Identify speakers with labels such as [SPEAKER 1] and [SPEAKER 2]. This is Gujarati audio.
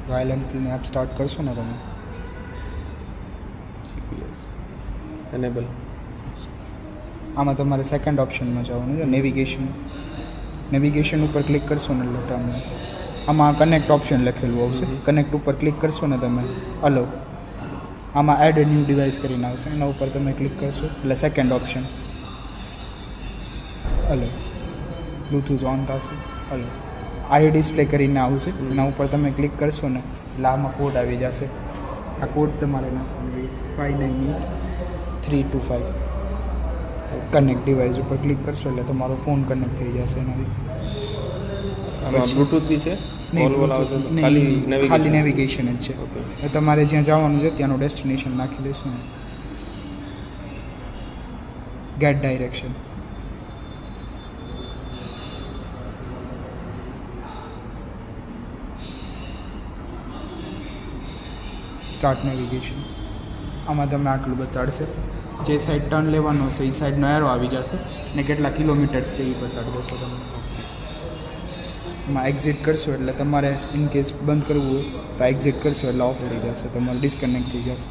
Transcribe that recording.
[SPEAKER 1] રોયલ એનફિલ્ડની એપ સ્ટાર્ટ કરશો ને તમે,
[SPEAKER 2] જીપીએસ એનેબલ.
[SPEAKER 1] આમાં તમારે સેકન્ડ ઓપ્શનમાં જવાનું છે, નેવિગેશન ઉપર ક્લિક કરશો ને એટલે તમને આમાં કનેક્ટ ઓપ્શન લખેલું આવશે. કનેક્ટ ઉપર ક્લિક કરશો ને તમે, અલો આમાં એડ ન્યૂ ડિવાઇસ કરીને આવશે, એના ઉપર તમે ક્લિક કરશો એટલે સેકન્ડ ઓપ્શન અલો બ્લૂટૂથ ઓન થશે. અલો આઈ ડિસ્પ્લે કરીને આવશે, એના ઉપર તમે ક્લિક કરશો ને એટલે આમાં કોડ આવી જશે. આ કોડ તમારે નાખવાનો 5983225. કનેક્ટ ડિવાઇસ ઉપર ક્લિક કરશો એટલે તમારો ફોન કનેક્ટ થઈ જશે એનાથી.
[SPEAKER 2] આમાં બ્લૂટૂથ બી છે?
[SPEAKER 1] નહીં,
[SPEAKER 2] કોલ આવશે તો
[SPEAKER 1] ખાલી નેવિગેશન જ છે.
[SPEAKER 2] ઓકે.
[SPEAKER 1] એ તમારે જ્યાં જવાનું છે ત્યાંનું ડેસ્ટિનેશન નાખી દેશો ને, ગેટ ડાયરેક્શન. Start navigation. આમાં તમે આટલું બતાડશે, જે સાઈડ ટર્ન લેવાનો હશે એ સાઈડનો એરો આવી જશે ને કેટલા કિલોમીટર્સ છે એ બતાડી દેશે તમને. એમાં એક્ઝિટ કરશો એટલે તમારે ઇન કેસ બંધ કરવું હોય તો એક્ઝિટ કરશો એટલે ઓફ થઈ જશે, તમારે ડિસ્કનેક્ટ થઈ જશે.